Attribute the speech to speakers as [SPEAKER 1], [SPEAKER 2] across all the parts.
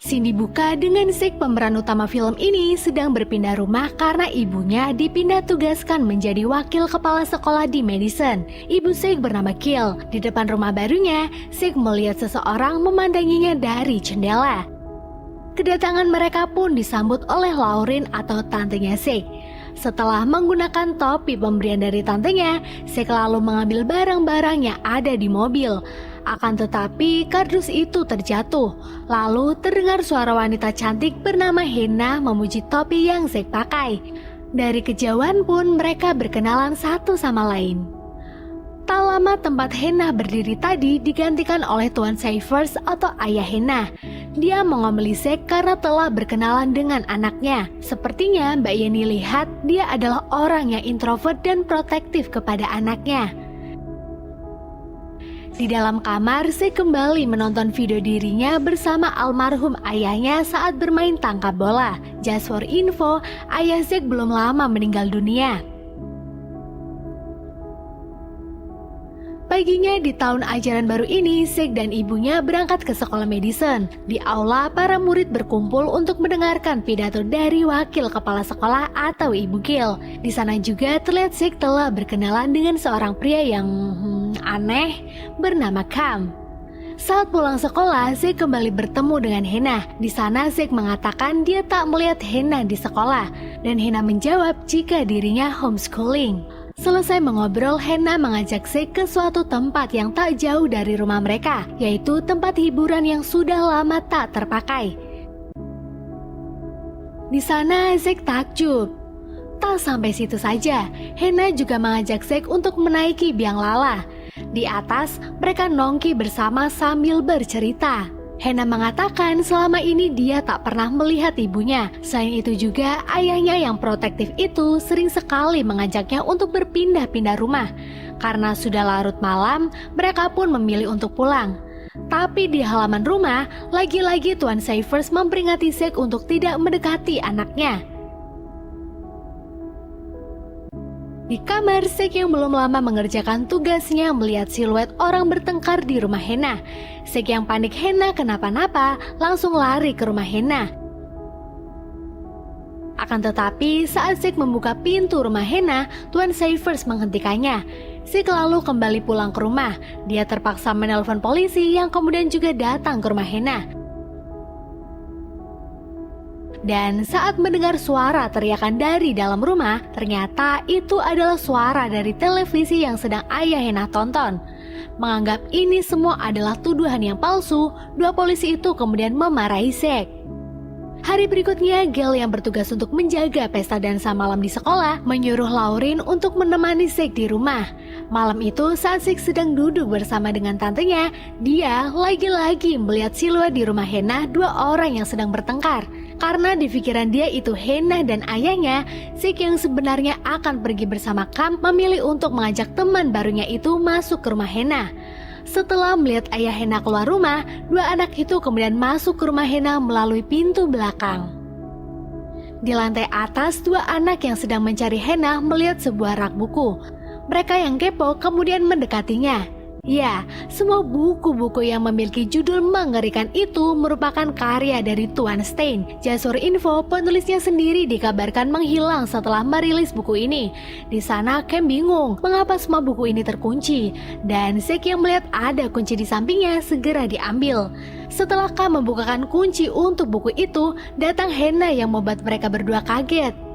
[SPEAKER 1] Scene dibuka dengan Zack, pemeran utama film ini, sedang berpindah rumah karena ibunya dipindah tugaskan menjadi wakil kepala sekolah di Madison. Ibu Zack bernama Kill. Di depan rumah barunya, Zack melihat seseorang memandanginya dari jendela. Kedatangan mereka pun disambut oleh Lauren atau tantenya Zack. Setelah menggunakan topi pemberian dari tantenya, Zack lalu mengambil barang-barang yang ada di mobil. Akan tetapi kardus itu terjatuh. Lalu terdengar suara wanita cantik bernama Hannah memuji topi yang Zack pakai. Dari kejauhan pun mereka berkenalan satu sama lain. Tak lama tempat Hannah berdiri tadi digantikan oleh Tuan Cyphers atau ayah Hannah. Dia mengomeli Zack karena telah berkenalan dengan anaknya. Sepertinya Mbak Yeni lihat dia adalah orang yang introvert dan protektif kepada anaknya. Di dalam kamar, Zack kembali menonton video dirinya bersama almarhum ayahnya saat bermain tangkap bola. Just for info, ayah Zack belum lama meninggal dunia. Paginya di tahun ajaran baru ini, Zack dan ibunya berangkat ke sekolah Madison. Di aula, para murid berkumpul untuk mendengarkan pidato dari wakil kepala sekolah atau Ibu Kill. Di sana juga terlihat Zack telah berkenalan dengan seorang pria yang aneh bernama Cam. Saat pulang sekolah, Zack kembali bertemu dengan Hannah. Di sana Zack mengatakan dia tak melihat Hannah di sekolah, dan Hannah menjawab jika dirinya homeschooling. Selesai mengobrol, Hannah mengajak Zack ke suatu tempat yang tak jauh dari rumah mereka, yaitu tempat hiburan yang sudah lama tak terpakai. Di sana Zack takjub. Tak sampai situ saja, Hannah juga mengajak Zack untuk menaiki biang lala. Di atas, mereka nongki bersama sambil bercerita. Hannah mengatakan selama ini dia tak pernah melihat ibunya. Selain itu juga, ayahnya yang protektif itu sering sekali mengajaknya untuk berpindah-pindah rumah. Karena sudah larut malam, mereka pun memilih untuk pulang. Tapi di halaman rumah, lagi-lagi Tuan Cyphers memperingati Zack untuk tidak mendekati anaknya. Di kamar, Zack yang belum lama mengerjakan tugasnya melihat siluet orang bertengkar di rumah Hannah. Zack yang panik Hannah kenapa-napa langsung lari ke rumah Hannah. Akan tetapi saat Zack membuka pintu rumah Hannah, Tuan Cyphers menghentikannya. Zack lalu kembali pulang ke rumah. Dia terpaksa menelpon polisi yang kemudian juga datang ke rumah Hannah. Dan saat mendengar suara teriakan dari dalam rumah, ternyata itu adalah suara dari televisi yang sedang ayah Hannah tonton. Menganggap ini semua adalah tuduhan yang palsu, dua polisi itu kemudian memarahi Zack. Hari berikutnya, Gail yang bertugas untuk menjaga pesta dansa malam di sekolah menyuruh Lauren untuk menemani Zack di rumah. Malam itu saat Zack sedang duduk bersama dengan tantenya, dia lagi-lagi melihat siluet di rumah Hannah dua orang yang sedang bertengkar. Karena di pikiran dia itu Hannah dan ayahnya, Zack yang sebenarnya akan pergi bersama Cam memilih untuk mengajak teman barunya itu masuk ke rumah Hannah. Setelah melihat ayah Hannah keluar rumah, dua anak itu kemudian masuk ke rumah Hannah melalui pintu belakang. Di lantai atas, dua anak yang sedang mencari Hannah melihat sebuah rak buku. Mereka yang kepo kemudian mendekatinya. Ya, semua buku-buku yang memiliki judul mengerikan itu merupakan karya dari Tuan Stein. Just for info, penulisnya sendiri dikabarkan menghilang setelah merilis buku ini. Di sana Cam bingung mengapa semua buku ini terkunci, dan Zack yang melihat ada kunci di sampingnya segera diambil. Setelah Cam membukakan kunci untuk buku itu, datang Hannah yang membuat mereka berdua kaget.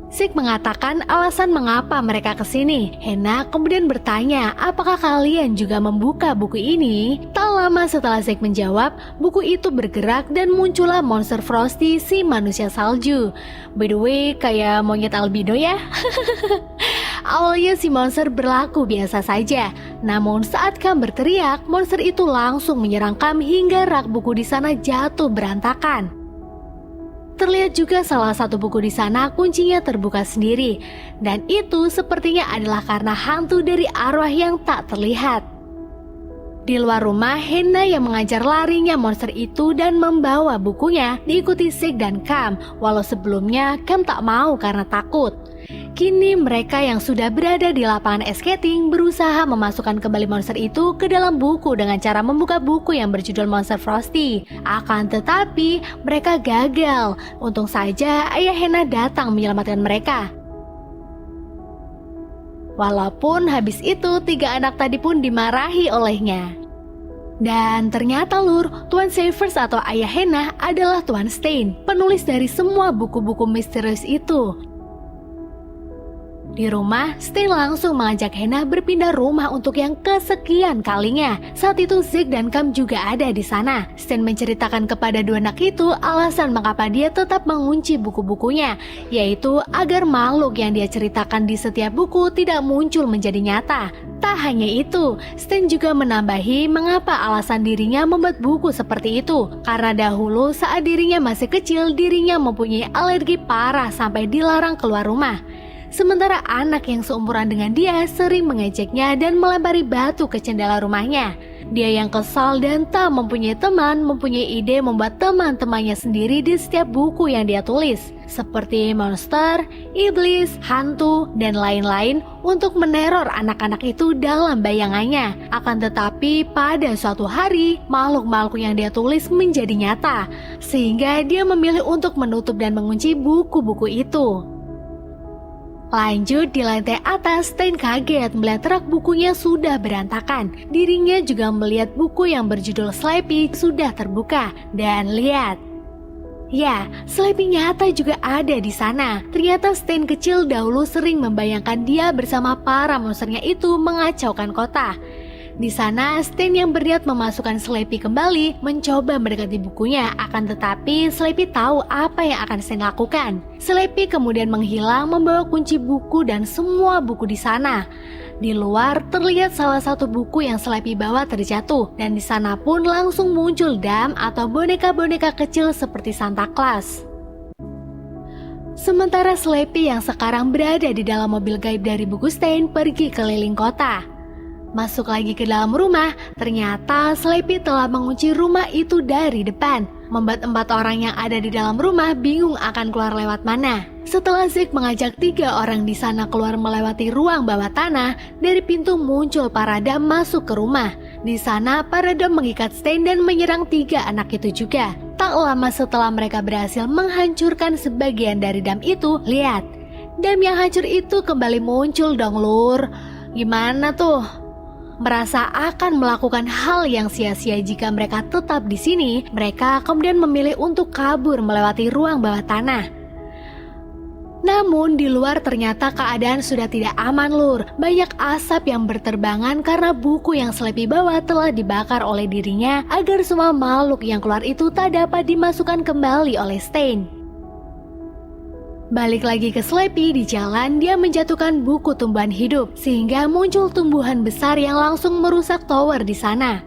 [SPEAKER 1] Zack mengatakan alasan mengapa mereka kesini. Hannah kemudian bertanya, apakah kalian juga membuka buku ini? Tak lama setelah Zack menjawab, buku itu bergerak dan muncullah monster Frosty, si manusia salju. By the way, kayak monyet albino ya. Awalnya si monster berlaku biasa saja. Namun saat Cam berteriak, monster itu langsung menyerang Cam hingga rak buku di sana jatuh berantakan. Terlihat juga salah satu buku di sana kuncinya terbuka sendiri, dan itu sepertinya adalah karena hantu dari arwah yang tak terlihat. Di luar rumah, Hannah yang mengajar larinya monster itu dan membawa bukunya diikuti Zack dan Cam, walau sebelumnya Cam tak mau karena takut. Kini mereka yang sudah berada di lapangan ice skating berusaha memasukkan kembali monster itu ke dalam buku dengan cara membuka buku yang berjudul Monster Frosty. Akan tetapi mereka gagal. Untung saja ayah Hannah datang menyelamatkan mereka. Walaupun habis itu 3 anak tadi pun dimarahi olehnya. Dan ternyata Lur, Tuan Savers atau ayah Hannah adalah Tuan Stein, penulis dari semua buku-buku misterius itu. Di rumah, Stein langsung mengajak Hannah berpindah rumah untuk yang kesekian kalinya. Saat itu Zeke dan Cam juga ada di sana. Stein menceritakan kepada 2 anak itu alasan mengapa dia tetap mengunci buku-bukunya, yaitu agar makhluk yang dia ceritakan di setiap buku tidak muncul menjadi nyata. Tak hanya itu, Stein juga menambahi mengapa alasan dirinya membuat buku seperti itu. Karena dahulu saat dirinya masih kecil, dirinya mempunyai alergi parah sampai dilarang keluar rumah. Sementara anak yang seumuran dengan dia sering mengejeknya dan melempari batu ke jendela rumahnya. Dia yang kesal dan tak mempunyai teman, mempunyai ide membuat teman-temannya sendiri di setiap buku yang dia tulis, seperti monster, iblis, hantu, dan lain-lain untuk meneror anak-anak itu dalam bayangannya. Akan tetapi pada suatu hari, makhluk-makhluk yang dia tulis menjadi nyata, sehingga dia memilih untuk menutup dan mengunci buku-buku itu. Lanjut di lantai atas, Stein kaget melihat rak bukunya sudah berantakan. Dirinya juga melihat buku yang berjudul Slappy sudah terbuka. Dan lihat, ya, Slappy nyata juga ada di sana. Ternyata Stein kecil dahulu sering membayangkan dia bersama para monsternya itu mengacaukan kota. Di sana, Stein yang berniat memasukkan Slappy kembali mencoba mendekati bukunya, akan tetapi Slappy tahu apa yang akan Stein lakukan. Slappy kemudian menghilang membawa kunci buku dan semua buku di sana. Di luar terlihat salah satu buku yang Slappy bawa terjatuh, dan di sana pun langsung muncul dam atau boneka-boneka kecil seperti Santa Claus. Sementara Slappy yang sekarang berada di dalam mobil gaib dari buku Stein pergi keliling kota. Masuk lagi ke dalam rumah, ternyata Slappy telah mengunci rumah itu dari depan, membuat 4 orang yang ada di dalam rumah bingung akan keluar lewat mana. Setelah Zeke mengajak 3 orang di sana keluar melewati ruang bawah tanah, dari pintu muncul para dam masuk ke rumah. Di sana para dam mengikat Stein dan menyerang 3 anak itu juga. Tak lama setelah mereka berhasil menghancurkan sebagian dari dam itu, lihat, dam yang hancur itu kembali muncul dong Lur. Gimana tuh? Merasa akan melakukan hal yang sia-sia jika mereka tetap di sini, mereka kemudian memilih untuk kabur melewati ruang bawah tanah. Namun di luar ternyata keadaan sudah tidak aman Lur. Banyak asap yang berterbangan karena buku yang Slappy bawa telah dibakar oleh dirinya agar semua makhluk yang keluar itu tak dapat dimasukkan kembali oleh Stein. Balik lagi ke Slappy, di jalan dia menjatuhkan buku tumbuhan hidup sehingga muncul tumbuhan besar yang langsung merusak tower di sana.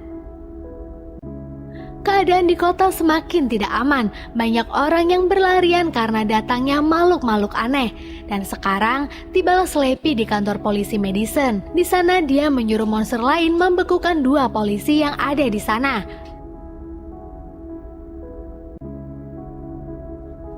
[SPEAKER 1] Keadaan di kota semakin tidak aman. Banyak orang yang berlarian karena datangnya makhluk-makhluk aneh. Dan sekarang tibalah Slappy di kantor polisi Madison. Di sana dia menyuruh monster lain membekukan 2 polisi yang ada di sana.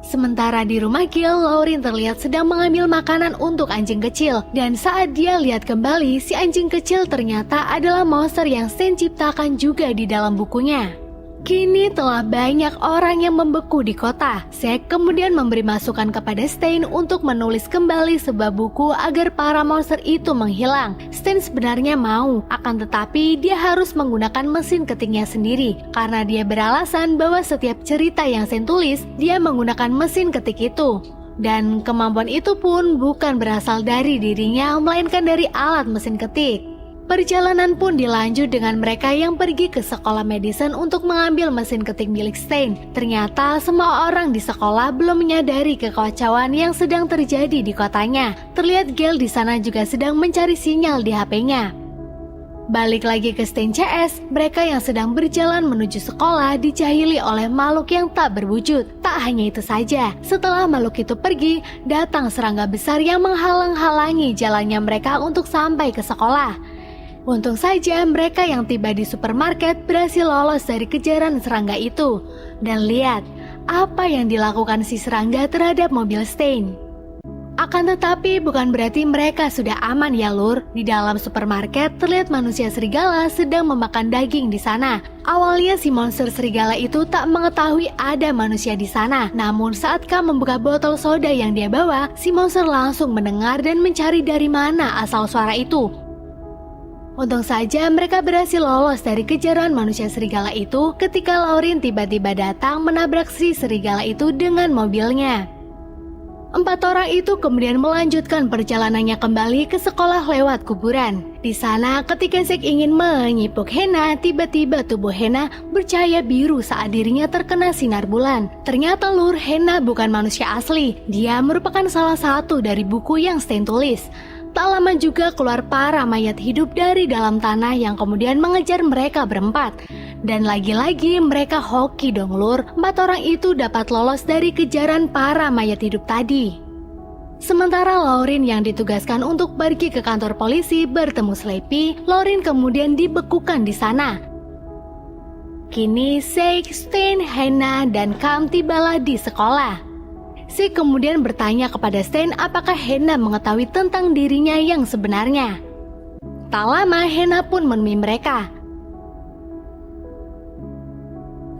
[SPEAKER 1] Sementara di rumah Gil, Lauren terlihat sedang mengambil makanan untuk anjing kecil. Dan saat dia lihat kembali, si anjing kecil ternyata adalah monster yang Stein ciptakan juga di dalam bukunya. Kini telah banyak orang yang membeku di kota. Zeke kemudian memberi masukan kepada Stein untuk menulis kembali sebuah buku agar para monster itu menghilang. Stein sebenarnya mau, akan tetapi dia harus menggunakan mesin ketiknya sendiri. Karena dia beralasan bahwa setiap cerita yang Stein tulis, dia menggunakan mesin ketik itu. Dan kemampuan itu pun bukan berasal dari dirinya, melainkan dari alat mesin ketik. Perjalanan pun dilanjut dengan mereka yang pergi ke sekolah Madison untuk mengambil mesin ketik milik Stein. Ternyata semua orang di sekolah belum menyadari kekacauan yang sedang terjadi di kotanya. Terlihat Gale di sana juga sedang mencari sinyal di HP-nya. Balik lagi ke Stein CS, mereka yang sedang berjalan menuju sekolah dijahili oleh makhluk yang tak berwujud. Tak hanya itu saja, setelah makhluk itu pergi, datang serangga besar yang menghalang-halangi jalannya mereka untuk sampai ke sekolah. Untung saja mereka yang tiba di supermarket berhasil lolos dari kejaran serangga itu. Dan lihat apa yang dilakukan si serangga terhadap mobil Stein. Akan tetapi bukan berarti mereka sudah aman ya lur. Di dalam supermarket terlihat manusia serigala sedang memakan daging di sana. Awalnya si monster serigala itu tak mengetahui ada manusia di sana. Namun saat Cam membuka botol soda yang dia bawa, si monster langsung mendengar dan mencari dari mana asal suara itu. Untung saja mereka berhasil lolos dari kejaran manusia serigala itu ketika Lauren tiba-tiba datang menabrak si serigala itu dengan mobilnya. 4 orang itu kemudian melanjutkan perjalanannya kembali ke sekolah lewat kuburan. Di sana ketika Zack ingin menyipuk Hannah, tiba-tiba tubuh Hannah bercahaya biru saat dirinya terkena sinar bulan. Ternyata lur, Hannah bukan manusia asli. Dia merupakan salah satu dari buku yang Stein tulis. Tak lama juga keluar para mayat hidup dari dalam tanah yang kemudian mengejar mereka berempat. Dan lagi-lagi mereka hoki dong lur, 4 orang itu dapat lolos dari kejaran para mayat hidup tadi. Sementara Lauren yang ditugaskan untuk pergi ke kantor polisi bertemu Sleepy, Lauren kemudian dibekukan di sana. Kini Zack, Stein, Hannah, dan Cam tibalah di sekolah. Zack kemudian bertanya kepada Stein apakah Hannah mengetahui tentang dirinya yang sebenarnya. Tak lama Hannah pun menemui mereka.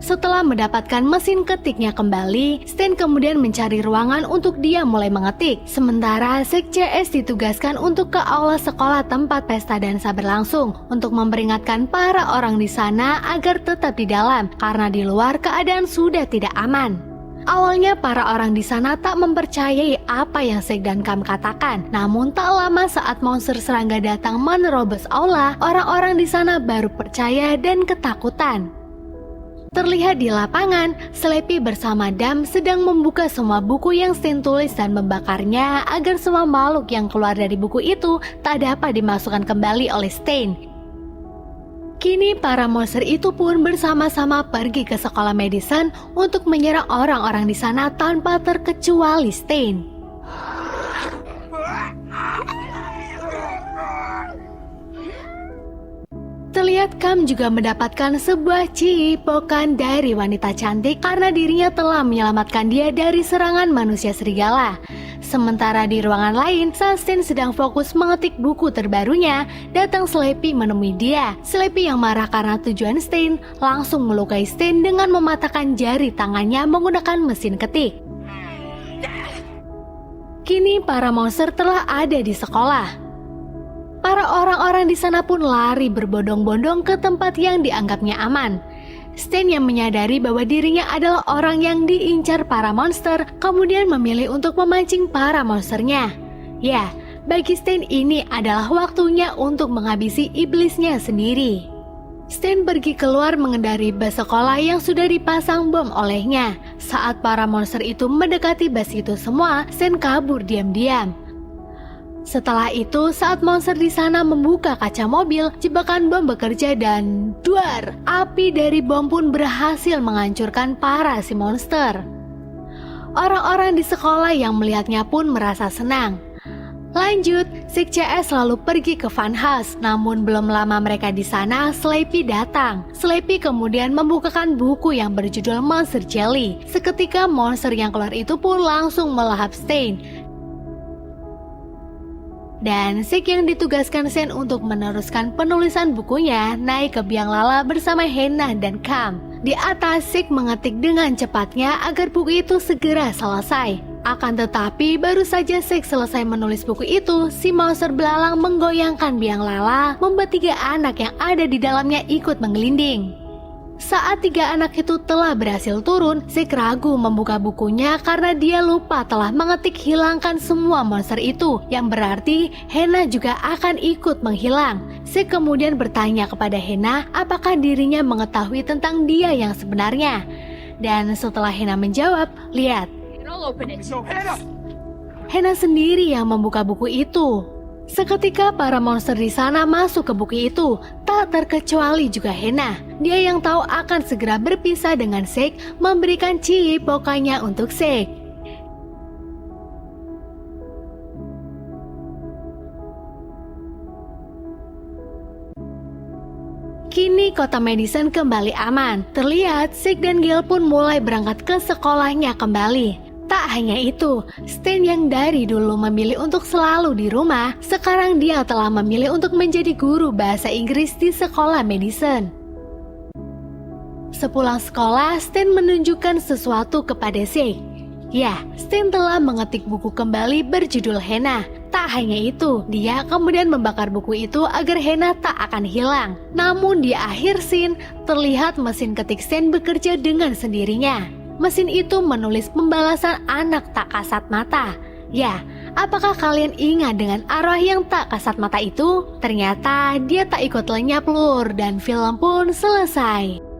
[SPEAKER 1] Setelah mendapatkan mesin ketiknya kembali, Stein kemudian mencari ruangan untuk dia mulai mengetik. Sementara Zack CS ditugaskan untuk ke aula sekolah tempat pesta dansa berlangsung untuk memperingatkan para orang di sana agar tetap di dalam karena di luar keadaan sudah tidak aman. Awalnya para orang di sana tak mempercayai apa yang Zack dan Cam katakan. Namun tak lama saat monster serangga datang menerobos aula, orang-orang di sana baru percaya dan ketakutan. Terlihat di lapangan, Sleepy bersama Dam sedang membuka semua buku yang Stein tulis dan membakarnya agar semua makhluk yang keluar dari buku itu tak dapat dimasukkan kembali oleh Stein. Kini para monster itu pun bersama-sama pergi ke sekolah Madison untuk menyerang orang-orang di sana tanpa terkecuali Stein. Terlihat Cam juga mendapatkan sebuah cipokan dari wanita cantik karena dirinya telah menyelamatkan dia dari serangan manusia serigala. Sementara di ruangan lain, saat Stein sedang fokus mengetik buku terbarunya, datang Sleepy menemui dia. Sleepy yang marah karena tujuan Stein langsung melukai Stein dengan mematahkan jari tangannya menggunakan mesin ketik. Kini para monster telah ada di sekolah. Para orang-orang di sana pun lari berbondong-bondong ke tempat yang dianggapnya aman. Stein yang menyadari bahwa dirinya adalah orang yang diincar para monster, kemudian memilih untuk memancing para monsternya. Ya, bagi Stein ini adalah waktunya untuk menghabisi iblisnya sendiri. Stein pergi keluar mengendari bus sekolah yang sudah dipasang bom olehnya. Saat para monster itu mendekati bus itu semua, Stein kabur diam-diam. Setelah itu, saat monster di sana membuka kaca mobil, jebakan bom bekerja dan duar, api dari bom pun berhasil menghancurkan para si monster. Orang-orang di sekolah yang melihatnya pun merasa senang. Lanjut, Zack CS lalu pergi ke funhouse, namun belum lama mereka di sana, Sleepy datang. Sleepy kemudian membukakan buku yang berjudul Monster Jelly. Seketika monster yang keluar itu pun langsung melahap Stein. Dan Zack yang ditugaskan Stein untuk meneruskan penulisan bukunya naik ke biang lala bersama Hannah dan Cam. Di atas, Zack mengetik dengan cepatnya agar buku itu segera selesai. Akan tetapi baru saja Zack selesai menulis buku itu, si monster belalang menggoyangkan biang lala, membuat 3 anak yang ada di dalamnya ikut menggelinding. Saat 3 anak itu telah berhasil turun, Zack ragu membuka bukunya karena dia lupa telah mengetik hilangkan semua monster itu, yang berarti Hannah juga akan ikut menghilang. Zack kemudian bertanya kepada Hannah apakah dirinya mengetahui tentang dia yang sebenarnya. Dan setelah Hannah menjawab, lihat. Hannah sendiri yang membuka buku itu. Seketika para monster di sana masuk ke buku itu, tak terkecuali juga Hannah. Dia yang tahu akan segera berpisah dengan Zack, memberikan cipokannya untuk Zack. Kini kota Madison kembali aman. Terlihat Zack dan Gale pun mulai berangkat ke sekolahnya kembali. Tak hanya itu, Stan yang dari dulu memilih untuk selalu di rumah, sekarang dia telah memilih untuk menjadi guru bahasa Inggris di sekolah medicine. Sepulang sekolah, Stan menunjukkan sesuatu kepada Zeke. Ya, Stan telah mengetik buku kembali berjudul Hannah. Tak hanya itu, dia kemudian membakar buku itu agar Hannah tak akan hilang. Namun di akhir scene, terlihat mesin ketik Stan bekerja dengan sendirinya. Mesin itu menulis pembalasan anak tak kasat mata. Ya, apakah kalian ingat dengan arwah yang tak kasat mata itu? Ternyata dia tak ikut lenyap lur dan film pun selesai.